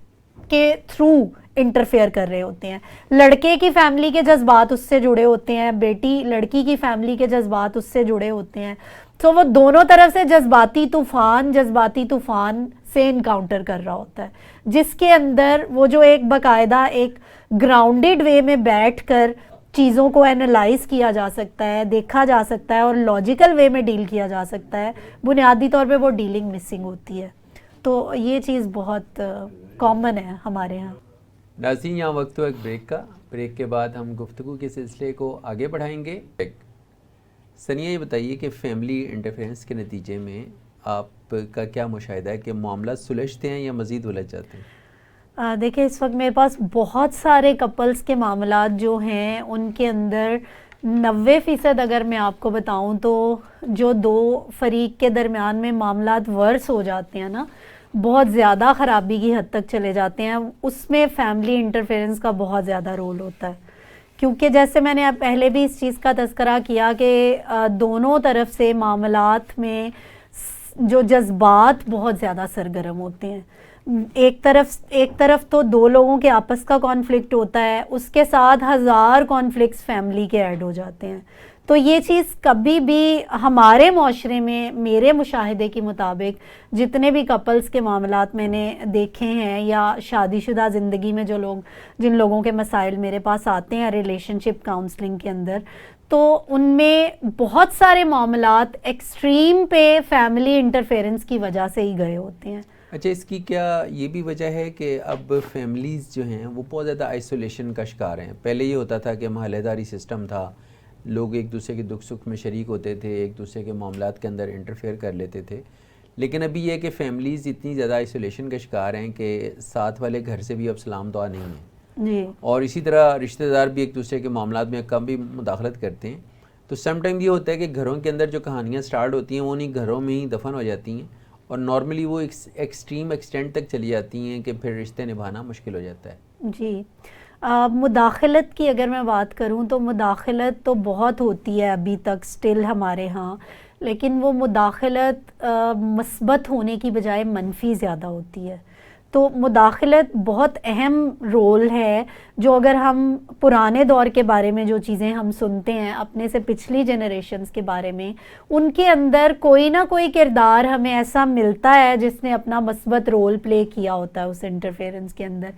کے تھرو انٹرفیئر کر رہے ہوتے ہیں. لڑکے کی فیملی کے جذبات اس سے جڑے ہوتے ہیں، بیٹی لڑکی کی فیملی کے جذبات اس سے جڑے ہوتے ہیں، تو وہ دونوں طرف سے جذباتی طوفان سے انکاؤنٹر کر رہا ہوتا ہے، جس کے اندر وہ جو ایک باقاعدہ ایک گراؤنڈڈ وے میں بیٹھ کر چیزوں کو اینالائز کیا جا سکتا ہے، دیکھا جا سکتا ہے اور لاجیکل وے میں ڈیل کیا جا سکتا ہے، بنیادی طور پہ وہ ڈیلنگ مسنگ ہوتی ہے. تو یہ چیز بہت کامن ہے ہمارے ہاں. ناظرین، یہاں وقت ہو ایک بریک کے بعد ہم گفتگو کے سلسلے کو آگے بڑھائیں گے. ثانیہ، یہ بتائیے کہ فیملی انٹرفیرنس کے نتیجے میں آپ کا کیا مشاہدہ ہے کہ معاملات سلجھتے ہیں یا مزید الجھ جاتے ہیں؟ دیکھیں، اس وقت میرے پاس بہت سارے کپلز کے معاملات جو ہیں ان کے اندر 90% اگر میں آپ کو بتاؤں تو جو دو فریق کے درمیان میں معاملات ورس ہو جاتے ہیں نا، بہت زیادہ خرابی کی حد تک چلے جاتے ہیں، اس میں فیملی انٹرفیرنس کا بہت زیادہ رول ہوتا ہے. کیونکہ جیسے میں نے پہلے بھی اس چیز کا تذکرہ کیا کہ دونوں طرف سے معاملات میں جو جذبات بہت زیادہ سرگرم ہوتے ہیں. ایک طرف تو دو لوگوں کے آپس کا کانفلکٹ ہوتا ہے، اس کے ساتھ 1000 کانفلکٹس فیملی کے ایڈ ہو جاتے ہیں. تو یہ چیز کبھی بھی ہمارے معاشرے میں میرے مشاہدے کے مطابق جتنے بھی کپلز کے معاملات میں نے دیکھے ہیں یا شادی شدہ زندگی میں جن لوگوں کے مسائل میرے پاس آتے ہیں ریلیشن شپ کاؤنسلنگ کے اندر، تو ان میں بہت سارے معاملات ایکسٹریم پہ فیملی انٹرفیرنس کی وجہ سے ہی گئے ہوتے ہیں. اچھا، اس کی کیا یہ بھی وجہ ہے کہ اب فیملیز جو ہیں وہ بہت زیادہ آئسولیشن کا شکار ہیں؟ پہلے یہ ہوتا تھا کہ محلہ داری سسٹم تھا، لوگ ایک دوسرے کے دکھ سکھ میں شریک ہوتے تھے، ایک دوسرے کے معاملات کے اندر انٹرفیئر کر لیتے تھے. لیکن ابھی یہ کہ فیملیز اتنی زیادہ آئسولیشن کا شکار ہیں کہ ساتھ والے گھر سے بھی اب سلام دعا نہیں ہے جی، اور اسی طرح رشتہ دار بھی ایک دوسرے کے معاملات میں کم بھی مداخلت کرتے ہیں. تو سم ٹائم یہ ہوتا ہے کہ گھروں کے اندر جو کہانیاں سٹارٹ ہوتی ہیں وہ انہیں گھروں میں ہی دفن ہو جاتی ہیں اور نارملی وہ ایکسٹریم ایکسٹینٹ تک چلی جاتی ہیں کہ پھر رشتے نبھانا مشکل ہو جاتا ہے. جی. مداخلت کی اگر میں بات کروں تو مداخلت تو بہت ہوتی ہے ابھی تک سٹل ہمارے ہاں، لیکن وہ مداخلت مثبت ہونے کی بجائے منفی زیادہ ہوتی ہے. تو مداخلت بہت اہم رول ہے، جو اگر ہم پرانے دور کے بارے میں جو چیزیں ہم سنتے ہیں اپنے سے پچھلی جنریشنز کے بارے میں، ان کے اندر کوئی نہ کوئی کردار ہمیں ایسا ملتا ہے جس نے اپنا مثبت رول پلے کیا ہوتا ہے اس انٹرفیرنس کے اندر.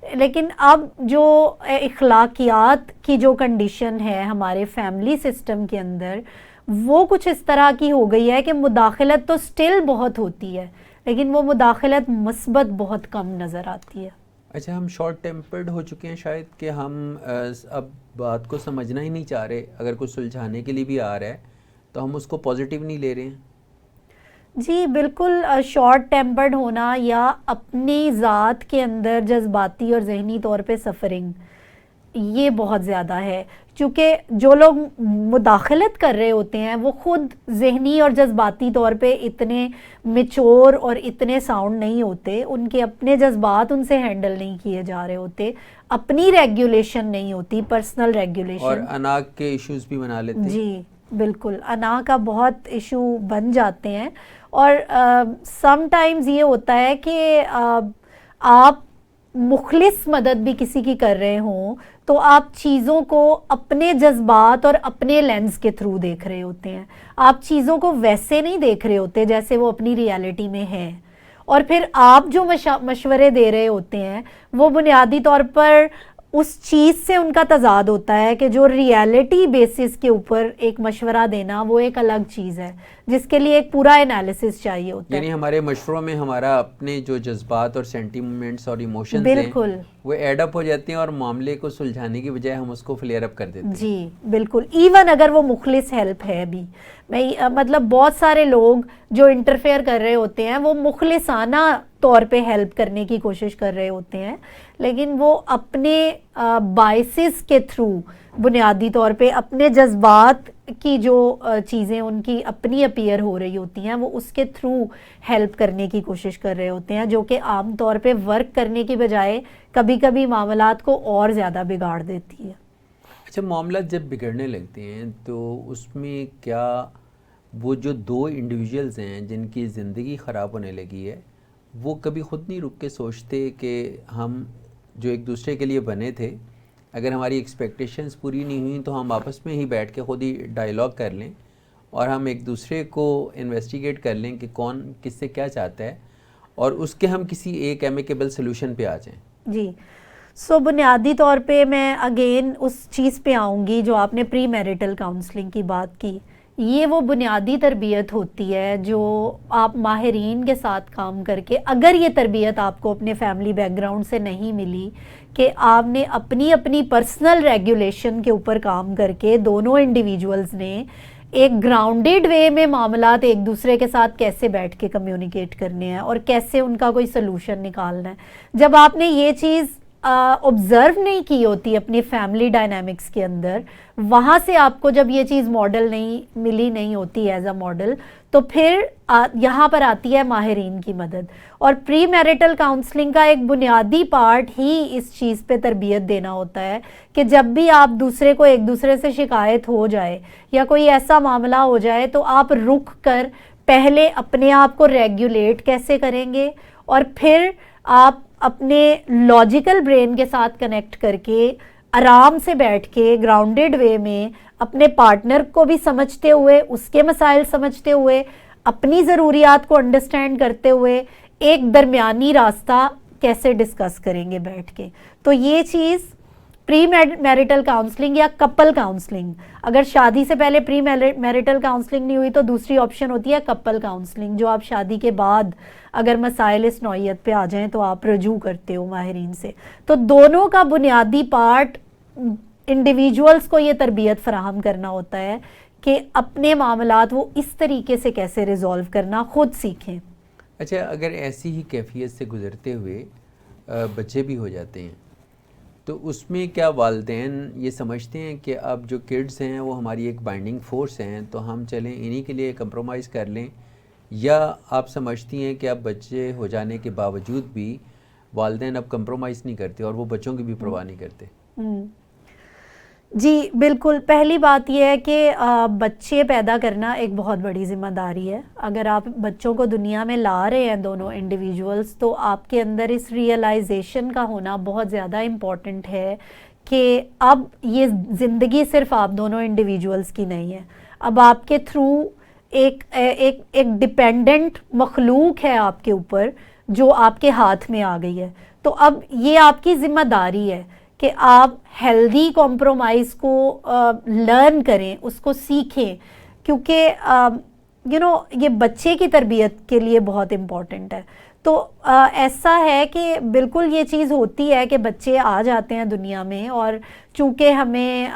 لیکن اب جو اخلاقیات کی جو کنڈیشن ہے ہمارے فیملی سسٹم کے اندر، وہ کچھ اس طرح کی ہو گئی ہے کہ مداخلت تو سٹل بہت ہوتی ہے لیکن وہ مداخلت مثبت بہت کم نظر آتی ہے. اچھا، ہم شارٹ ٹیمپرڈ ہو چکے ہیں شاید کہ ہم اب بات کو سمجھنا ہی نہیں چاہ رہے، اگر کوئی سلجھانے کے لیے بھی آ رہا ہے تو ہم اس کو پازیٹیو نہیں لے رہے ہیں. جی بالکل، شارٹ ٹیمپرڈ ہونا یا اپنی ذات کے اندر جذباتی اور ذہنی طور پہ سفرنگ، یہ بہت زیادہ ہے. چونکہ جو لوگ مداخلت کر رہے ہوتے ہیں وہ خود ذہنی اور جذباتی طور پہ اتنے میچور اور اتنے ساؤنڈ نہیں ہوتے، ان کے اپنے جذبات ان سے ہینڈل نہیں کیے جا رہے ہوتے، اپنی ریگولیشن نہیں ہوتی، پرسنل ریگولیشن، اور انا کے ایشوز بھی بنا لیتے ہیں. جی بالکل، انا کا بہت ایشو بن جاتے ہیں. اور سم ٹائمز یہ ہوتا ہے کہ آپ مخلص مدد بھی کسی کی کر رہے ہوں تو آپ چیزوں کو اپنے جذبات اور اپنے لینز کے تھرو دیکھ رہے ہوتے ہیں، آپ چیزوں کو ویسے نہیں دیکھ رہے ہوتے جیسے وہ اپنی ریالٹی میں ہے. اور پھر آپ جو مشورے دے رہے ہوتے ہیں وہ بنیادی طور پر اس چیز سے ان کا تضاد ہوتا ہے کہ جو ریالٹی بیسس کے اوپر ایک مشورہ دینا وہ ایک الگ چیز ہے جس کے لیے ایک پورا انالیسس چاہیے ہوتا ہے. یعنی ہمارے مشوروں میں ہمارا اپنے جو جذبات اور سینٹیمنٹس اور ایموشنز بالکل ہیں وہ ایڈ اپ ہو جاتے ہیں اور معاملے کو سلجھانے کی بجائے ہم اس کو فلیئر اپ کر دیتے ہیں. جی بالکل، ایون اگر وہ مخلص ہیلپ ہے بھی، میں مطلب بہت سارے لوگ جو انٹرفیئر کر رہے ہوتے ہیں وہ مخلصانہ طور پہ ہیلپ کرنے کی کوشش کر رہے ہوتے ہیں، لیکن وہ اپنے بائسز کے تھرو بنیادی طور پہ اپنے جذبات کی جو چیزیں ان کی اپنی اپیئر ہو رہی ہوتی ہیں وہ اس کے تھرو ہیلپ کرنے کی کوشش کر رہے ہوتے ہیں، جو کہ عام طور پہ ورک کرنے کی بجائے کبھی کبھی معاملات کو اور زیادہ بگاڑ دیتی ہے۔ اچھا، معاملات جب بگڑنے لگتے ہیں تو اس میں کیا وہ جو دو انڈیویجولز ہیں جن کی زندگی خراب ہونے لگی ہے وہ کبھی خود نہیں رک کے سوچتے کہ ہم جو ایک دوسرے کے لیے بنے تھے، اگر ہماری ایکسپیکٹیشنز پوری نہیں ہوئیں تو ہم آپس میں ہی بیٹھ کے خود ہی ڈائیلاگ کر لیں اور ہم ایک دوسرے کو انویسٹیگیٹ کر لیں کہ کون کس سے کیا چاہتا ہے اور اس کے ہم کسی ایک ایمیکیبل سلوشن پہ آ جائیں؟ جی، بنیادی طور پہ میں اگین اس چیز پہ آؤں گی جو آپ نے پری میریٹل کاؤنسلنگ کی بات کی، یہ وہ بنیادی تربیت ہوتی ہے جو آپ ماہرین کے ساتھ کام کر کے، اگر یہ تربیت آپ کو اپنے فیملی بیک گراؤنڈ سے نہیں ملی کہ آپ نے اپنی پرسنل ریگولیشن کے اوپر کام کر کے دونوں انڈیویجولز نے ایک گراؤنڈیڈ وے میں معاملات ایک دوسرے کے ساتھ کیسے بیٹھ کے کمیونیکیٹ کرنے ہیں اور کیسے ان کا کوئی سلوشن نکالنا ہے، جب آپ نے یہ چیز آبزرو نہیں کی ہوتی اپنی فیملی ڈائنامکس کے اندر، وہاں سے آپ کو جب یہ چیز ماڈل نہیں ملی نہیں ہوتی ایز اے ماڈل، تو پھر یہاں پر آتی ہے ماہرین کی مدد۔ اور پری میریٹل کاؤنسلنگ کا ایک بنیادی پارٹ ہی اس چیز پہ تربیت دینا ہوتا ہے کہ جب بھی آپ دوسرے کو ایک دوسرے سے شکایت ہو جائے یا کوئی ایسا معاملہ ہو جائے تو آپ رک کر پہلے اپنے آپ کو ریگولیٹ کیسے کریں گے اور پھر آپ اپنے لاجیکل برین کے ساتھ کنیکٹ کر کے آرام سے بیٹھ کے گراؤنڈیڈ وے میں اپنے پارٹنر کو بھی سمجھتے ہوئے، اس کے مسائل سمجھتے ہوئے، اپنی ضروریات کو انڈرسٹینڈ کرتے ہوئے ایک درمیانی راستہ کیسے ڈسکس کریں گے بیٹھ کے۔ تو یہ چیز پری میریٹل کاؤنسلنگ یا کپل کاؤنسلنگ، اگر شادی سے پہلے پری میریٹل کاؤنسلنگ نہیں ہوئی تو دوسری آپشن ہوتی ہے کپل کاؤنسلنگ، جو آپ شادی کے بعد اگر مسائل اس نوعیت پہ آ جائیں تو آپ رجوع کرتے ہو ماہرین سے۔ تو دونوں کا بنیادی پارٹ انڈیویجولز کو یہ تربیت فراہم کرنا ہوتا ہے کہ اپنے معاملات وہ اس طریقے سے کیسے ریزالو کرنا خود سیکھیں۔ اچھا، اگر ایسی ہی کیفیت سے گزرتے ہوئے بچے بھی ہو جاتے ہیں تو اس میں کیا والدین یہ سمجھتے ہیں کہ اب جو کڈز ہیں وہ ہماری ایک بائنڈنگ فورس ہیں تو ہم چلیں انہی کے لیے کمپرومائز کر لیں، یا آپ سمجھتی ہیں کہ اب بچے ہو جانے کے باوجود بھی والدین اب کمپرومائز نہیں کرتے اور وہ بچوں کی بھی پرواہ نہیں کرتے؟ جی بالکل، پہلی بات یہ ہے کہ بچے پیدا کرنا ایک بہت بڑی ذمہ داری ہے۔ اگر آپ بچوں کو دنیا میں لا رہے ہیں دونوں انڈیویجولز، تو آپ کے اندر اس ریئلائزیشن کا ہونا بہت زیادہ امپورٹنٹ ہے کہ اب یہ زندگی صرف آپ دونوں انڈیویجولز کی نہیں ہے، اب آپ کے تھرو ایک ڈیپینڈنٹ مخلوق ہے آپ کے اوپر جو آپ کے ہاتھ میں آ گئی ہے۔ تو اب یہ آپ کی ذمہ داری ہے کہ آپ ہیلدی کمپرومائز کو لرن کریں، اس کو سیکھیں، کیونکہ یہ بچے کی تربیت کے لیے بہت امپورٹنٹ ہے۔ تو ایسا ہے کہ بالکل یہ چیز ہوتی ہے کہ بچے آ جاتے ہیں دنیا میں، اور چونکہ ہمیں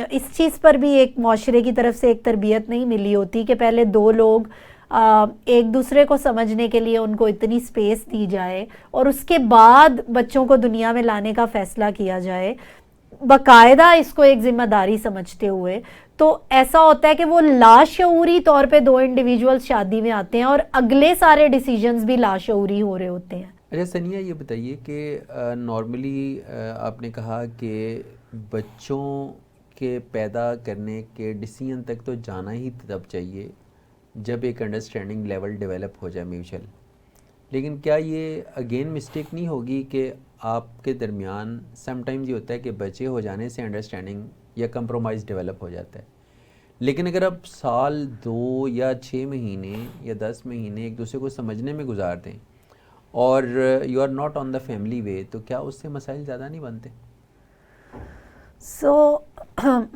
اس چیز پر بھی ایک معاشرے کی طرف سے ایک تربیت نہیں ملی ہوتی کہ پہلے دو لوگ ایک دوسرے کو سمجھنے کے لیے ان کو اتنی سپیس دی جائے اور اس کے بعد بچوں کو دنیا میں لانے کا فیصلہ کیا جائے باقاعدہ اس کو ایک ذمہ داری سمجھتے ہوئے، تو ایسا ہوتا ہے کہ وہ لاشعوری طور پہ دو انڈیویجولز شادی میں آتے ہیں اور اگلے سارے ڈیسیجنز بھی لاشعوری ہو رہے ہوتے ہیں۔ اچھا ثنیہ، یہ بتائیے کہ نارملی آپ نے کہا کہ بچوں کے پیدا کرنے کے ڈیسیژن تک تو جانا ہی تب چاہیے جب ایک انڈرسٹینڈنگ لیول ڈیولپ ہو جائے میوچل، لیکن کیا یہ اگین مسٹیک نہیں ہوگی کہ آپ کے درمیان سم ٹائمز یہ ہوتا ہے کہ بچے ہو جانے سے انڈرسٹینڈنگ یا کمپرومائز ڈیولپ ہو جاتا ہے، لیکن اگر آپ سال 2 یا 6 مہینے یا 10 مہینے ایک دوسرے کو سمجھنے میں گزار دیں اور you are not on the family way, تو کیا اس سے مسائل زیادہ نہیں بنتے؟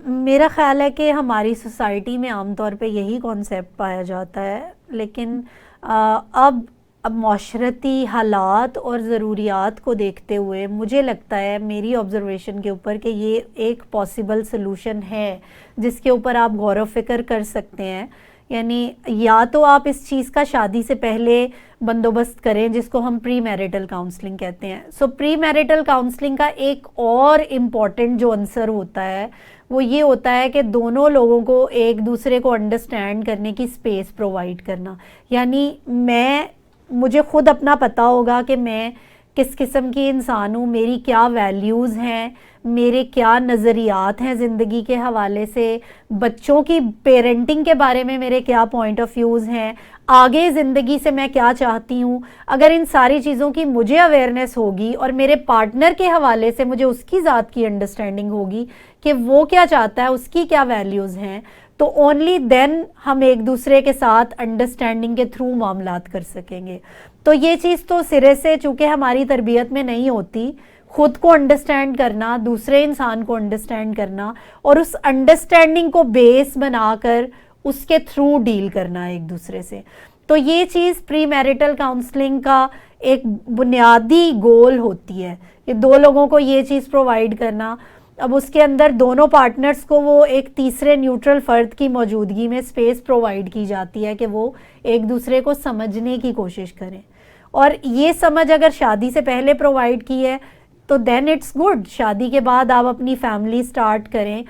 میرا خیال ہے کہ ہماری سوسائٹی میں عام طور پہ یہی کانسیپٹ پایا جاتا ہے، لیکن اب معاشرتی حالات اور ضروریات کو دیکھتے ہوئے مجھے لگتا ہے میری آبزرویشن کے اوپر کہ یہ ایک پاسبل سلوشن ہے جس کے اوپر آپ غور و فکر کر سکتے ہیں۔ یعنی یا تو آپ اس چیز کا شادی سے پہلے بندوبست کریں جس کو ہم پری میرٹل کاؤنسلنگ کہتے ہیں. سو پری میرٹل کاؤنسلنگ کا ایک اور امپورٹنٹ جو عنصر ہوتا ہے وہ یہ ہوتا ہے کہ دونوں لوگوں کو ایک دوسرے کو انڈرسٹینڈ کرنے کی اسپیس پرووائڈ کرنا. یعنی مجھے خود اپنا پتہ ہوگا کہ میں کس قسم کی انسان ہوں, میری کیا ویلیوز ہیں, میرے کیا نظریات ہیں زندگی کے حوالے سے, بچوں کی پیرنٹنگ کے بارے میں میرے کیا پوائنٹ آف ویوز ہیں, آگے زندگی سے میں کیا چاہتی ہوں. اگر ان ساری چیزوں کی مجھے اویئرنیس ہوگی اور میرے پارٹنر کے حوالے سے مجھے اس کی ذات کی انڈرسٹینڈنگ ہوگی کہ وہ کیا چاہتا ہے, اس کی کیا ویلیوز ہیں, تو اونلی دین ہم ایک دوسرے کے ساتھ انڈرسٹینڈنگ کے تھرو معاملات کر سکیں گے. تو یہ چیز تو سرے سے چونکہ ہماری تربیت میں نہیں ہوتی, خود کو انڈرسٹینڈ کرنا, دوسرے انسان کو انڈرسٹینڈ کرنا اور اس انڈرسٹینڈنگ کو بیس بنا کر اس کے تھرو ڈیل کرنا ایک دوسرے سے. تو یہ چیز پری میرٹل کاؤنسلنگ کا ایک بنیادی گول ہوتی ہے کہ دو لوگوں کو یہ چیز پرووائڈ کرنا. اب اس کے اندر دونوں پارٹنرز کو وہ ایک تیسرے نیوٹرل فرد کی موجودگی میں اسپیس پرووائڈ کی جاتی ہے کہ وہ ایک دوسرے کو سمجھنے کی کوشش کریں. اور یہ سمجھ اگر شادی سے پہلے پرووائڈ کی ہے تو دین اٹس گڈ. شادی کے بعد آپ اپنی فیملی سٹارٹ کریں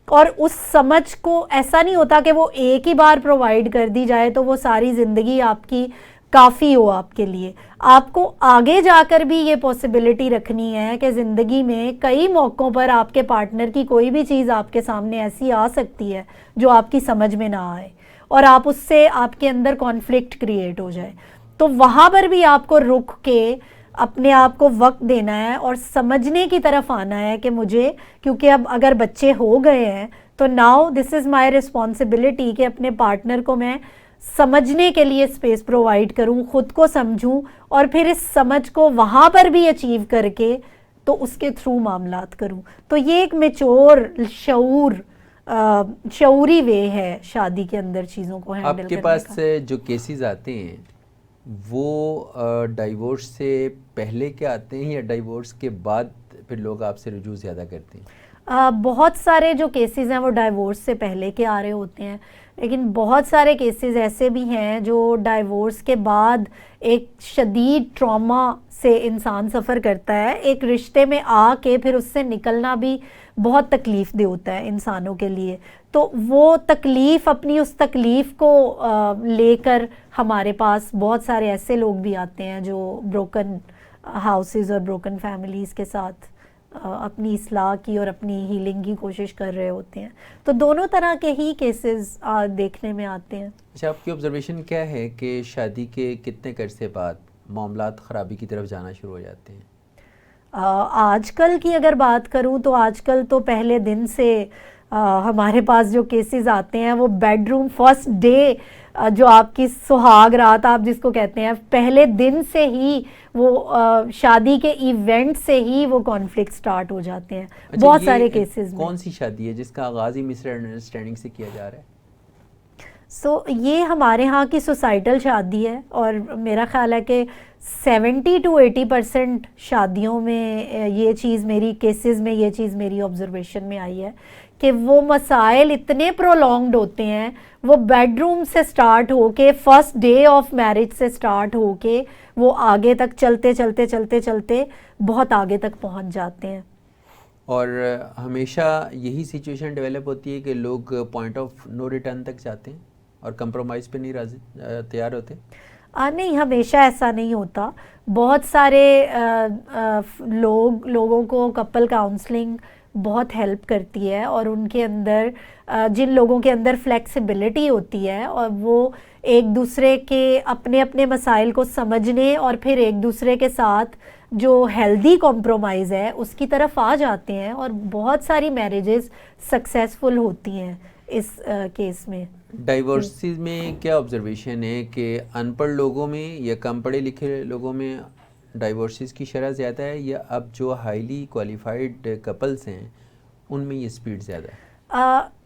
اور اس سمجھ کو ایسا نہیں ہوتا کہ وہ ایک ہی بار پرووائڈ کر دی جائے تو وہ ساری زندگی آپ کی کافی ہو آپ کے لیے. آپ کو آگے جا کر بھی یہ پاسبلٹی رکھنی ہے کہ زندگی میں کئی موقعوں پر آپ کے پارٹنر کی کوئی بھی چیز آپ کے سامنے ایسی آ سکتی ہے جو آپ کی سمجھ میں نہ آئے اور آپ اس سے آپ کے اندر کانفلکٹ کریٹ ہو جائے. تو وہاں پر بھی آپ کو رک کے اپنے آپ کو وقت دینا ہے اور سمجھنے کی طرف آنا ہے کہ مجھے, کیونکہ اب اگر بچے ہو گئے ہیں تو now this is my responsibility کہ اپنے پارٹنر کو میں سمجھنے کے لیے اسپیس پرووائڈ کروں, خود کو سمجھوں اور پھر اس سمجھ کو وہاں پر بھی اچیو کر کے تو اس کے تھرو معاملات کروں. تو یہ ایک میچور شعوری وے ہے شادی کے اندر چیزوں کو ہینڈل کرنے کا. آپ کے پاس جو کیسز آتے ہیں وہ ڈائیورس سے پہلے کے آتے ہیں یا ڈائیورس کے بعد پھر لوگ آپ سے رجوع زیادہ کرتے ہیں؟ بہت سارے جو کیسز ہیں وہ ڈائیورس سے پہلے کے آ رہے ہوتے ہیں, لیکن بہت سارے کیسز ایسے بھی ہیں جو ڈائیورس کے بعد ایک شدید ٹراما سے انسان سفر کرتا ہے. ایک رشتے میں آ کے پھر اس سے نکلنا بھی بہت تکلیف دہ ہوتا ہے انسانوں کے لیے. تو وہ تکلیف, اپنی اس تکلیف کو لے کر ہمارے پاس بہت سارے ایسے لوگ بھی آتے ہیں جو بروکن ہاؤسز اور بروکن فیملیز کے ساتھ اپنی اصلاح کی اور اپنی ہیلنگ کی کوشش کر رہے ہوتے ہیں. تو دونوں طرح کے ہی کیسز دیکھنے میں آتے ہیں. اچھا, آپ کی آبزرویشن کیا ہے کہ شادی کے کتنے عرصے بعد معاملات خرابی کی طرف جانا شروع ہو جاتے ہیں؟ آج کل کی اگر بات کروں تو آج کل تو پہلے دن سے ہمارے پاس جو کیسز آتے ہیں وہ بیڈ روم فرسٹ ڈے, جو آپ کی سہاگ رات آپ جس کو کہتے ہیں, پہلے دن سے ہی وہ شادی کے ایونٹ سے ہی وہ کانفلکٹ سٹارٹ ہو جاتے ہیں. بہت سارے کیسز میں. کون سی شادی ہے جس کا آغاز ہی مس انڈرسٹینڈنگ سے کیا جا رہا ہے؟ یہ ہمارے ہاں کی سوسائٹل شادی ہے اور میرا خیال ہے کہ 70 to 80% شادیوں میں یہ چیز میری آبزرویشن میں آئی ہے کہ وہ مسائل اتنے پرولونگڈ ہوتے ہیں, وہ بیڈ روم سے سٹارٹ ہو کے فرسٹ ڈے آف میرج سے سٹارٹ ہو کے وہ آگے تک چلتے بہت آگے تک پہنچ جاتے ہیں. اور ہمیشہ یہی سچویشن ڈیولپ ہوتی ہے کہ لوگ پوائنٹ آف نو ریٹرن تک جاتے ہیں اور کمپرومائز پہ نہیں تیار ہوتے؟ نہیں, ہمیشہ ایسا نہیں ہوتا. بہت سارے لوگوں کو کپل کاؤنسلنگ بہت ہیلپ کرتی ہے اور ان کے اندر جن لوگوں کے اندر فلیکسیبلٹی ہوتی ہے اور وہ ایک دوسرے کے اپنے مسائل کو سمجھنے اور پھر ایک دوسرے کے ساتھ جو ہیلدی کمپرومائز ہے اس کی طرف آ جاتے ہیں اور بہت ساری میرجز سکسیزفل ہوتی ہیں اس کیس میں. ڈائیورسز میں کیا آبزرویشن ہے کہ ان پڑھ لوگوں میں یا کم پڑھے لکھے لوگوں میں ڈائیورسز کی شرح زیادہ ہے یا اب جو ہائیلی کوالیفائڈ کپلز ہیں ان میں یہ سپیڈ زیادہ ہے؟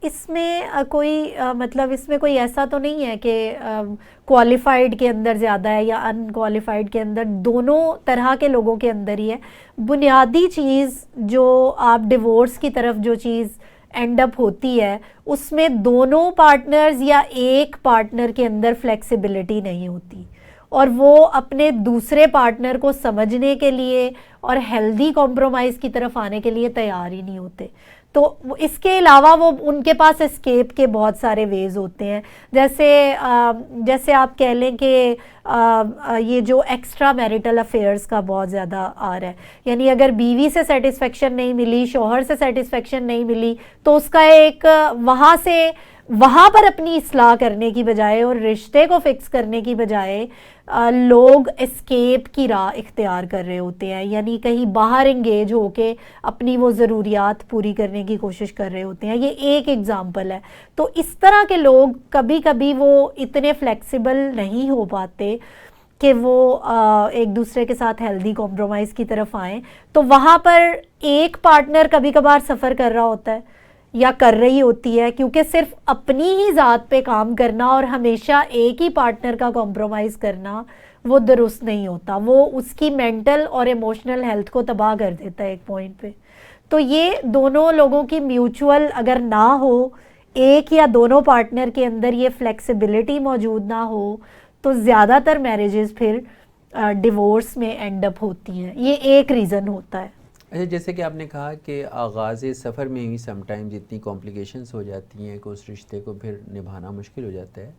اس میں کوئی ایسا تو نہیں ہے کہ کوالیفائڈ کے اندر زیادہ ہے یا ان کوالیفائڈ کے اندر, دونوں طرح کے لوگوں کے اندر ہی ہے. بنیادی چیز جو آپ ڈیورس کی طرف جو چیز اینڈ اپ ہوتی ہے اس میں دونوں پارٹنرز یا ایک پارٹنر کے اندر فلیکسیبلٹی نہیں ہوتی اور وہ اپنے دوسرے پارٹنر کو سمجھنے کے لیے اور ہیلدی کمپرومائز کی طرف آنے کے لیے تیار ہی نہیں ہوتے. تو اس کے علاوہ وہ ان کے پاس اسکیپ کے بہت سارے ویز ہوتے ہیں, جیسے آپ کہہ لیں کہ یہ جو ایکسٹرا میریٹل افیئرس کا بہت زیادہ آ رہا ہے, یعنی اگر بیوی سے سیٹسفیکشن نہیں ملی, شوہر سے سیٹسفیکشن نہیں ملی, تو اس کا ایک وہاں پر اپنی اصلاح کرنے کی بجائے اور رشتے کو فکس کرنے کی بجائے لوگ اسکیپ کی راہ اختیار کر رہے ہوتے ہیں, یعنی کہیں باہر انگیج ہو کے اپنی وہ ضروریات پوری کرنے کی کوشش کر رہے ہوتے ہیں. یہ ایک ایگزامپل ہے. تو اس طرح کے لوگ کبھی کبھی وہ اتنے فلیکسیبل نہیں ہو پاتے کہ وہ ایک دوسرے کے ساتھ ہیلدی کمپرومائز کی طرف آئیں. تو وہاں پر ایک پارٹنر کبھی کبھار سفر کر رہا ہوتا ہے یا کر رہی ہوتی ہے, کیونکہ صرف اپنی ہی ذات پہ کام کرنا اور ہمیشہ ایک ہی پارٹنر کا کمپرومائز کرنا وہ درست نہیں ہوتا, وہ اس کی مینٹل اور ایموشنل ہیلتھ کو تباہ کر دیتا ہے ایک پوائنٹ پہ. تو یہ دونوں لوگوں کی میوچول اگر نہ ہو, ایک یا دونوں پارٹنر کے اندر یہ فلیکسیبلٹی موجود نہ ہو, تو زیادہ تر میرجز پھر ڈیورس میں اینڈ اپ ہوتی ہیں. یہ ایک ریزن ہوتا ہے. اچھا, جیسے کہ آپ نے کہا کہ آغاز سفر میں ہی سم ٹائمز اتنی کمپلیکیشنز ہو جاتی ہیں کہ اس رشتے کو پھر نبھانا مشکل ہو جاتا ہے.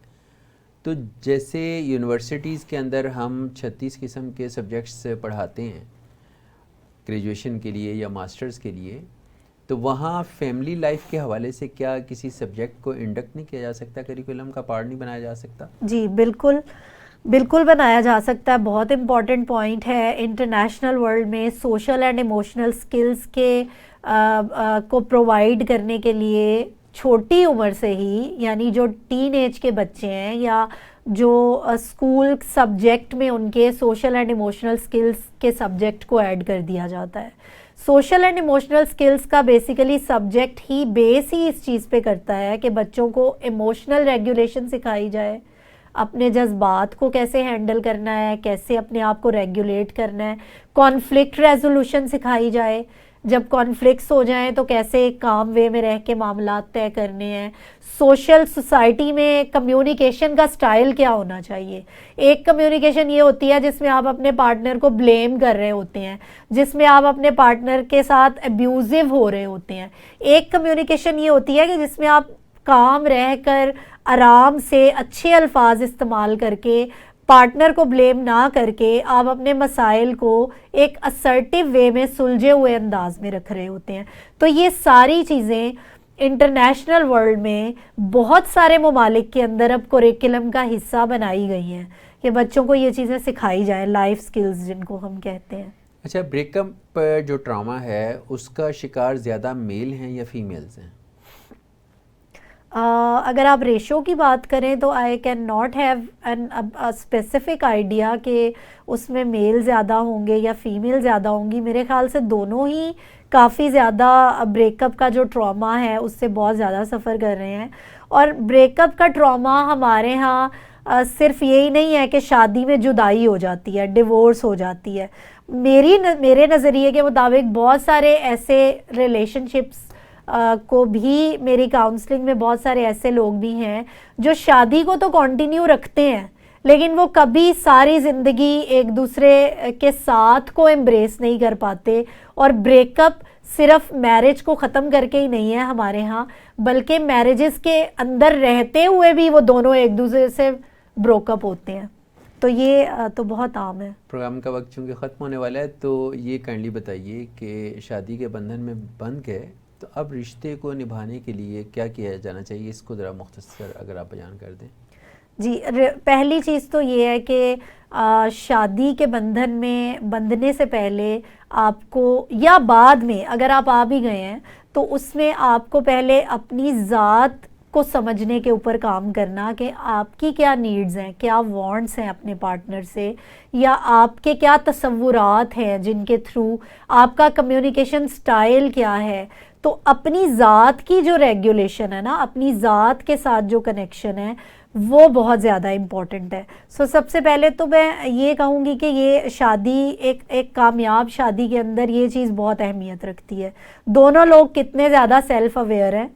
تو جیسے یونیورسٹیز کے اندر ہم 36 قسم کے سبجیکٹس پڑھاتے ہیں گریجویشن کے لیے یا ماسٹرز کے لیے, تو وہاں فیملی لائف کے حوالے سے کیا کسی سبجیکٹ کو انڈکٹ نہیں کیا جا سکتا, کریکولم کا پارٹ نہیں بنایا جا سکتا؟ جی بالکل بنایا جا سکتا ہے. بہت امپورٹنٹ پوائنٹ ہے. انٹرنیشنل ورلڈ میں سوشل اینڈ ایموشنل سکلز کے کو پرووائڈ کرنے کے لیے چھوٹی عمر سے ہی, یعنی جو ٹین ایج کے بچے ہیں یا جو اسکول سبجیکٹ میں ان کے سوشل اینڈ ایموشنل سکلز کے سبجیکٹ کو ایڈ کر دیا جاتا ہے. سوشل اینڈ ایموشنل سکلز کا بیسیکلی سبجیکٹ ہی بیس ہی اس چیز پہ کرتا ہے کہ بچوں کو ایموشنل ریگولیشن سکھائی جائے, اپنے جذبات کو کیسے ہینڈل کرنا ہے, کیسے اپنے آپ کو ریگولیٹ کرنا ہے, کانفلکٹ ریزولوشن سکھائی جائے, جب کانفلکٹس ہو جائیں تو کیسے کام وے میں رہ کے معاملات طے کرنے ہیں, سوشل سوسائٹی میں کمیونیکیشن کا سٹائل کیا ہونا چاہیے. ایک کمیونیکیشن یہ ہوتی ہے جس میں آپ اپنے پارٹنر کو بلیم کر رہے ہوتے ہیں, جس میں آپ اپنے پارٹنر کے ساتھ ابیوزو ہو رہے ہوتے ہیں. ایک کمیونیکیشن یہ ہوتی ہے کہ جس میں آپ کام رہ کر آرام سے اچھے الفاظ استعمال کر کے پارٹنر کو بلیم نہ کر کے آپ اپنے مسائل کو ایک اسرٹیو وے میں سلجھے ہوئے انداز میں رکھ رہے ہوتے ہیں. تو یہ ساری چیزیں انٹرنیشنل ورلڈ میں بہت سارے ممالک کے اندر اب کوریکولم کا حصہ بنائی گئی ہیں کہ بچوں کو یہ چیزیں سکھائی جائیں, لائف سکلز جن کو ہم کہتے ہیں. اچھا, بریک اپ جو ٹراما ہے اس کا شکار زیادہ میل ہیں یا فیمیلز ہیں؟ اگر آپ ریشو کی بات کریں تو I can not have an specific idea کہ اس میں میل زیادہ ہوں گے یا فیمیل زیادہ ہوں گی. میرے خیال سے دونوں ہی کافی زیادہ بریک اپ کا جو ٹراما ہے اس سے بہت زیادہ سفر کر رہے ہیں. اور بریک اپ کا ٹراما ہمارے ہاں صرف یہی نہیں ہے کہ شادی میں جدائی ہو جاتی ہے, ڈیورس ہو جاتی ہے. میرے نظریے کے مطابق بہت سارے ایسے ریلیشن شپس کو بھی, میری کاؤنسلنگ میں بہت سارے ایسے لوگ بھی ہیں جو شادی کو تو کنٹینیو رکھتے ہیں لیکن وہ کبھی ساری زندگی ایک دوسرے کے ساتھ کو ایمبریس نہیں کر پاتے. اور بریک اپ صرف میرج کو ختم کر کے ہی نہیں ہے ہمارے ہاں, بلکہ میرجز کے اندر رہتے ہوئے بھی وہ دونوں ایک دوسرے سے بروک اپ ہوتے ہیں. تو یہ تو بہت عام ہے. پروگرام کا وقت چونکہ ختم ہونے والا ہے تو یہ کائنڈلی بتائیے کہ شادی کے بندھن میں بندھ گئے تو اب رشتے کو نبھانے کے لیے کیا کیا جانا چاہیے, اس کو ذرا مختصر اگر آپ بیان کر دیں. جی, پہلی چیز تو یہ ہے کہ شادی کے بندھن میں بندھنے سے پہلے آپ کو یا بعد میں اگر آپ آ بھی گئے ہیں تو اس میں آپ کو پہلے اپنی ذات کو سمجھنے کے اوپر کام کرنا کہ آپ کی کیا نیڈز ہیں, کیا وانٹس ہیں اپنے پارٹنر سے, یا آپ کے کیا تصورات ہیں جن کے تھرو آپ کا کمیونیکیشن سٹائل کیا ہے. تو اپنی ذات کی جو ریگولیشن ہے نا, اپنی ذات کے ساتھ جو کنیکشن ہے وہ بہت زیادہ امپورٹنٹ ہے. سو سب سے پہلے تو میں یہ کہوں گی کہ یہ شادی ایک کامیاب شادی کے اندر یہ چیز بہت اہمیت رکھتی ہے. دونوں لوگ کتنے زیادہ سیلف اویئر ہیں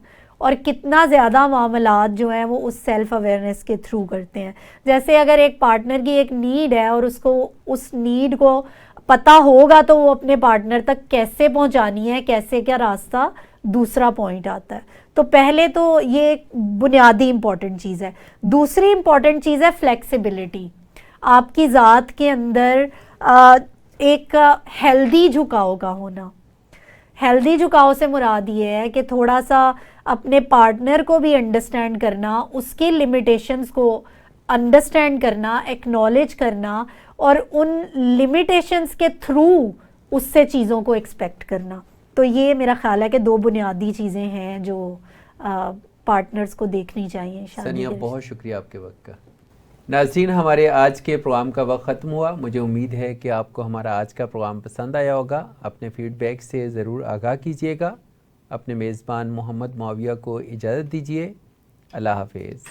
اور کتنا زیادہ معاملات جو ہیں وہ اس سیلف اویئرنیس کے تھرو کرتے ہیں. جیسے اگر ایک پارٹنر کی ایک نیڈ ہے اور اس کو اس نیڈ کو پتہ ہوگا تو وہ اپنے پارٹنر تک کیسے پہنچانی ہے, کیسے کیا راستہ دوسرا پوائنٹ آتا ہے. تو پہلے تو یہ ایک بنیادی امپورٹنٹ چیز ہے. دوسری امپورٹنٹ چیز ہے فلیکسیبلٹی. آپ کی ذات کے اندر ایک ہیلدی جھکاؤ کا ہونا. ہیلدی جھکاؤ سے مراد یہ ہے کہ تھوڑا سا اپنے پارٹنر کو بھی انڈرسٹینڈ کرنا, اس کی لمیٹیشنز کو انڈرسٹینڈ کرنا, ایکنالج کرنا اور ان لمیٹیشنز کے تھرو اس سے چیزوں کو ایکسپیکٹ کرنا. تو یہ میرا خیال ہے کہ دو بنیادی چیزیں ہیں جو پارٹنرز کو دیکھنی چاہیے شادی. ثانیہ بہت شکریہ آپ کے وقت کا. ناظرین ہمارے آج کے پروگرام کا وقت ختم ہوا. مجھے امید ہے کہ آپ کو ہمارا آج کا پروگرام پسند آیا ہوگا. اپنے فیڈ بیک سے ضرور آگاہ کیجیے گا. اپنے میزبان محمد معاویہ کو اجازت دیجیے. اللہ حافظ.